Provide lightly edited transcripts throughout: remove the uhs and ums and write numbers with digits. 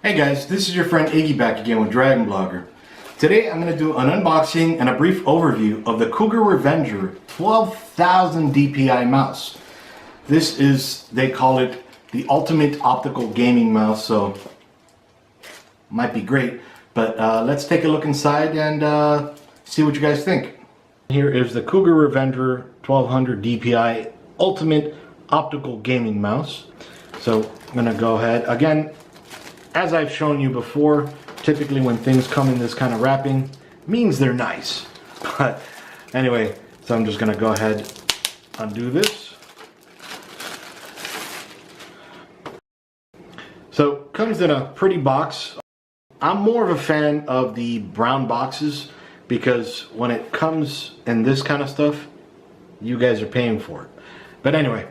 Hey guys, this is your friend Iggy back again with Dragon Blogger. Today I'm going to do an unboxing and a brief overview of the Cougar Revenger 12,000 DPI mouse. This is, they call it the ultimate optical gaming mouse, so might be great, but let's take a look inside and see what you guys think. Here is the Cougar Revenger 1200 DPI ultimate optical gaming mouse. So I'm going to go ahead again. As I've shown you before, typically when things come in this kind of wrapping, means they're nice. But anyway, so I'm just going to go ahead, undo this. So comes in a pretty box. I'm more of a fan of the brown boxes because when it comes in this kind of stuff, you guys are paying for it. But anyway,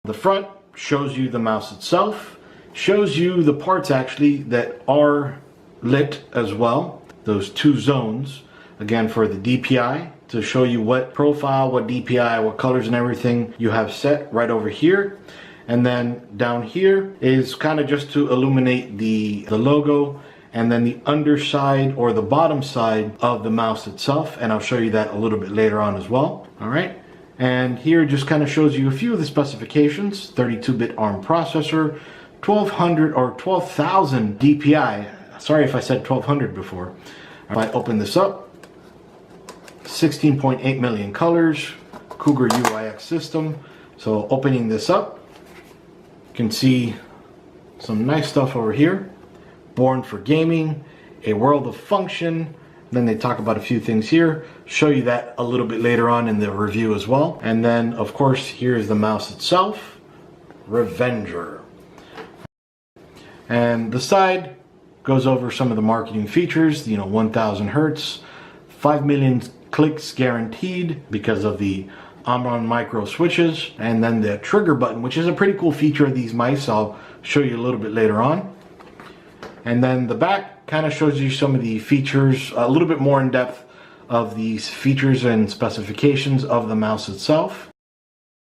the front shows you the mouse itself. Shows you the parts actually that are lit as well, those two zones, again for the DPI, to show you what profile, what DPI, what colors and everything you have set right over here. And then down here is kind of just to illuminate the logo, and then the underside or the bottom side of the mouse itself, and I'll show you that a little bit later on as well. All right, and here just kind of shows you a few of the specifications. 32-bit ARM processor, 1200 or 12,000 DPI. Sorry if I said 1200 before. If I open this up, 16.8 million colors, Cougar UIX system. So opening this up, you can see some nice stuff over here. Born for gaming, a world of function. Then they talk about a few things here. Show you that a little bit later on in the review as well. And then of course here's the mouse itself, Revenger. And the side goes over some of the marketing features, 1000 hertz, 5 million clicks guaranteed because of the Omron micro switches, and then the trigger button, which is a pretty cool feature of these mice. I'll show you a little bit later on. And then the back kind of shows you some of the features, a little bit more in depth of these features and specifications of the mouse itself.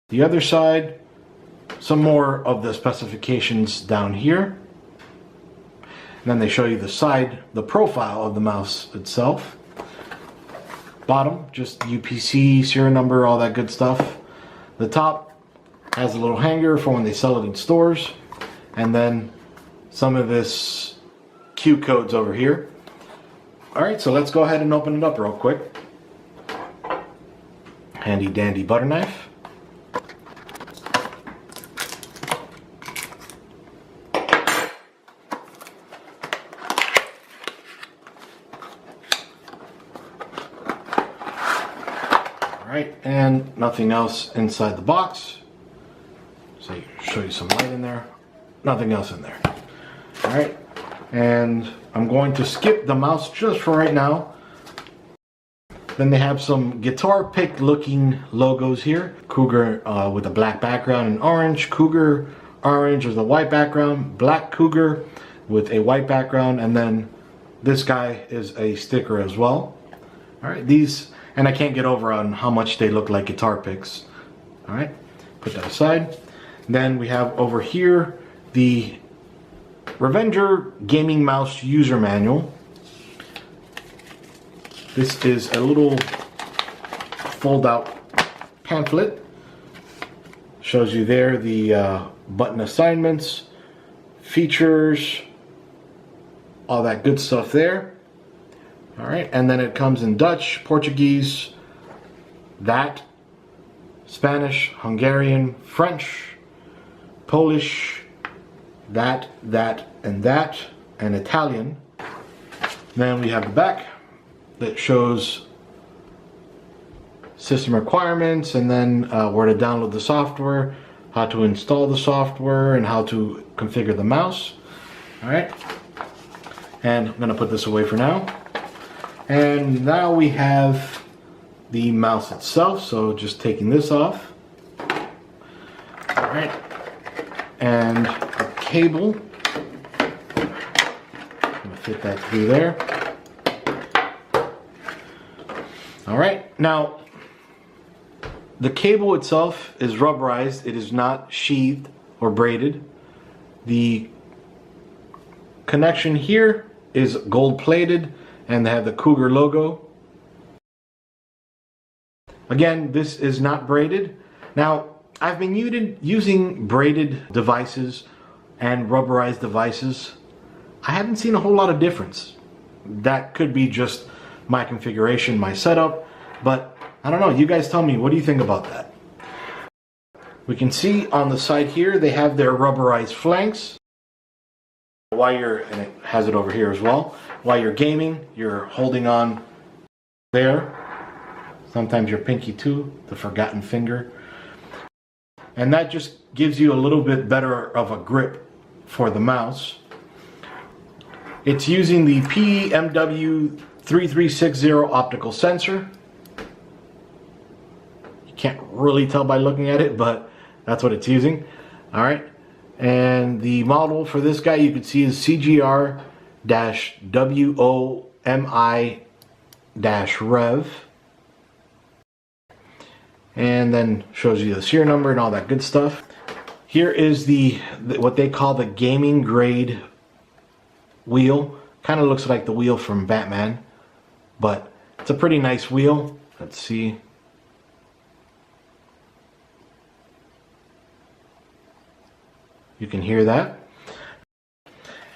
The other side, some more of the specifications down here. And then they show you the side, the profile of the mouse itself. Bottom, just UPC, serial number, all that good stuff. The top has a little hanger for when they sell it in stores. And then some of this Q codes over here. Alright, so let's go ahead and open it up real quick. Handy dandy butter knife. Alright, and nothing else inside the box. So show you some light in there. Nothing else in there. Alright, and I'm going to skip the mouse just for right now. Then they have some guitar pick looking logos here. Cougar with a black background and orange. Cougar orange with a white background. Black Cougar with a white background. And then this guy is a sticker as well. Alright, these... And I can't get over on how much they look like guitar picks. Alright, put that aside. Then we have over here the Revenger Gaming Mouse User Manual. This is a little fold-out pamphlet. Shows you there the button assignments, features, all that good stuff there. Alright, and then it comes in Dutch, Portuguese, that, Spanish, Hungarian, French, Polish, that, and Italian. Then we have the back that shows system requirements, and then where to download the software, how to install the software, and how to configure the mouse. Alright, and I'm going to put this away for now. And now we have the mouse itself, so just taking this off. Alright, and a cable. I'm going to fit that through there. Alright, now the cable itself is rubberized, it is not sheathed or braided. The connection here is gold plated and they have the Cougar logo. Again, this is not braided. Now, I've been using braided devices and rubberized devices. I haven't seen a whole lot of difference. That could be just my configuration, my setup, but I don't know. You guys tell me, what do you think about that? We can see on the side here, they have their rubberized flanks. And it has it over here as well. While you're gaming, you're holding on there. Sometimes your pinky too, the forgotten finger. And that just gives you a little bit better of a grip for the mouse. It's using the PMW3360 optical sensor. You can't really tell by looking at it, but that's what it's using. All right. And the model for this guy you can see is CGR-WOMI-REV. And then shows you the serial number and all that good stuff. Here is what they call the gaming grade wheel. Kind of looks like the wheel from Batman, but it's a pretty nice wheel. Let's see. You can hear that.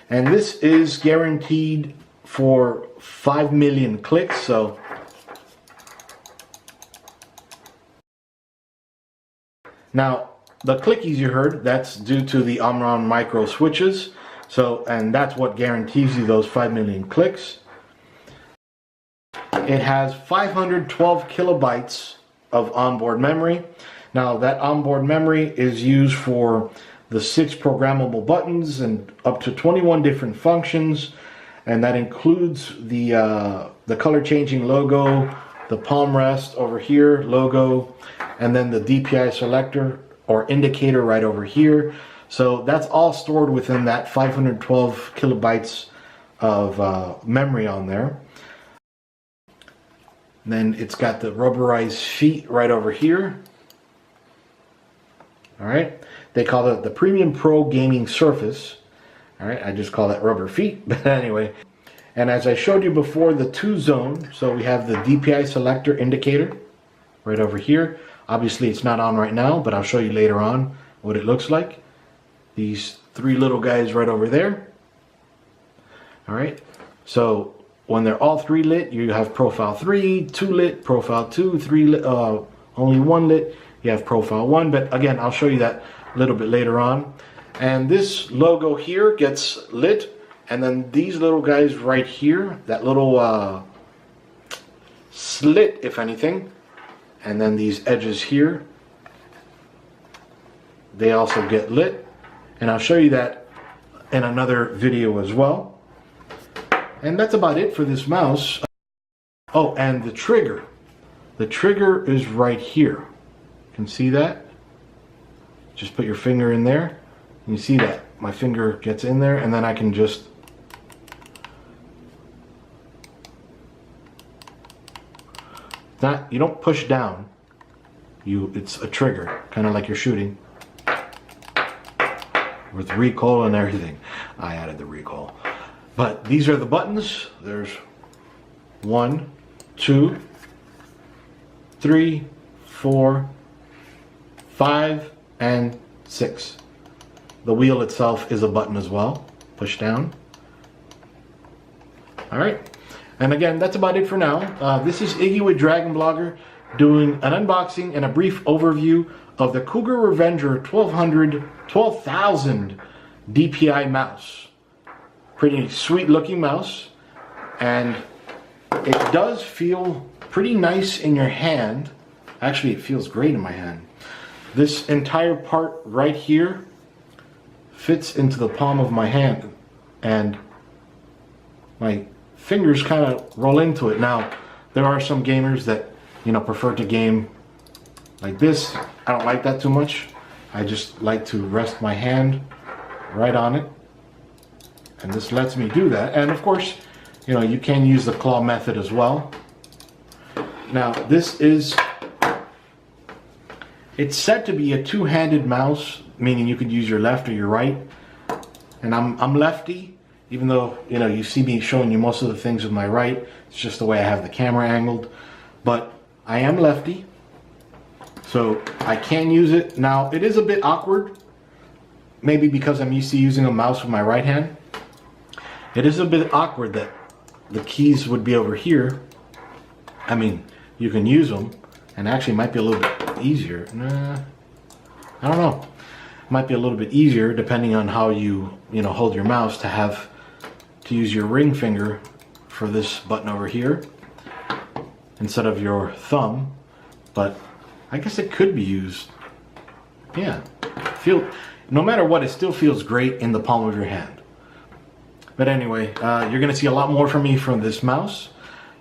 And this is guaranteed for 5 million clicks, so now the clickies you heard, that's due to the Omron micro switches. So, and that's what guarantees you those 5 million clicks. It has 512 kilobytes of onboard memory. Now that onboard memory is used for the 6 programmable buttons and up to 21 different functions, and that includes the color changing logo, the palm rest over here logo, and then the DPI selector or indicator right over here. So that's all stored within that 512 kilobytes of memory on there. And then it's got the rubberized feet right over here. All right. They call it the Premium Pro Gaming Surface. All right, I just call that rubber feet, but anyway. And as I showed you before, the 2-zone, so we have the DPI selector indicator right over here. Obviously it's not on right now, but I'll show you later on what it looks like. These 3 little guys right over there. All right, so when they're all 3 lit, you have profile 3, 2 lit, profile 2, 3 lit, only 1 lit, you have profile 1, but again, I'll show you that a little bit later on. And this logo here gets lit, and then these little guys right here, that little slit, if anything, and then these edges here, they also get lit, and I'll show you that in another video as well. And that's about it for this mouse. Oh, and the trigger is right here. You can see that? Just put your finger in there. You see that my finger gets in there, and then I can just you don't push down. It's a trigger, kind of like you're shooting. With recoil and everything. I added the recoil. But these are the buttons. There's 1, 2, 3, 4, 5, and 6. The wheel itself is a button as well. Push down. Alright. And again, that's about it for now. This is Iggy with Dragon Blogger doing an unboxing and a brief overview of the Cougar Revenger 12,000 DPI mouse. Pretty sweet looking mouse. And it does feel pretty nice in your hand. Actually, it feels great in my hand. This entire part right here fits into the palm of my hand, and my fingers kind of roll into it. Now, there are some gamers that, prefer to game like this. I don't like that too much. I just like to rest my hand right on it, and this lets me do that. And of course, you can use the claw method as well. Now, it's said to be a two-handed mouse, meaning you could use your left or your right. And I'm lefty. even though, you know, you see me showing you most of the things with my right. It's just the way I have the camera angled. But I am lefty, so I can use it. Now, it is a bit awkward, maybe because I'm used to using a mouse with my right hand. It is a bit awkward that the keys would be over here. I mean, you can use them, and actually might be a little bit easier. Nah, I don't know. Might be a little bit easier depending on how you hold your mouse to use your ring finger for this button over here instead of your thumb. But I guess it could be used. Yeah, no matter what, it still feels great in the palm of your hand. But anyway, you're gonna see a lot more from me from this mouse.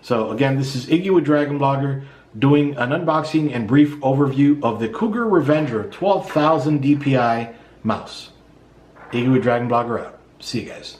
So again, this is Iggy with Dragon Blogger doing an unboxing and brief overview of the Cougar Revenger 12,000 DPI mouse. Iggy with Dragon Blogger out. See you guys.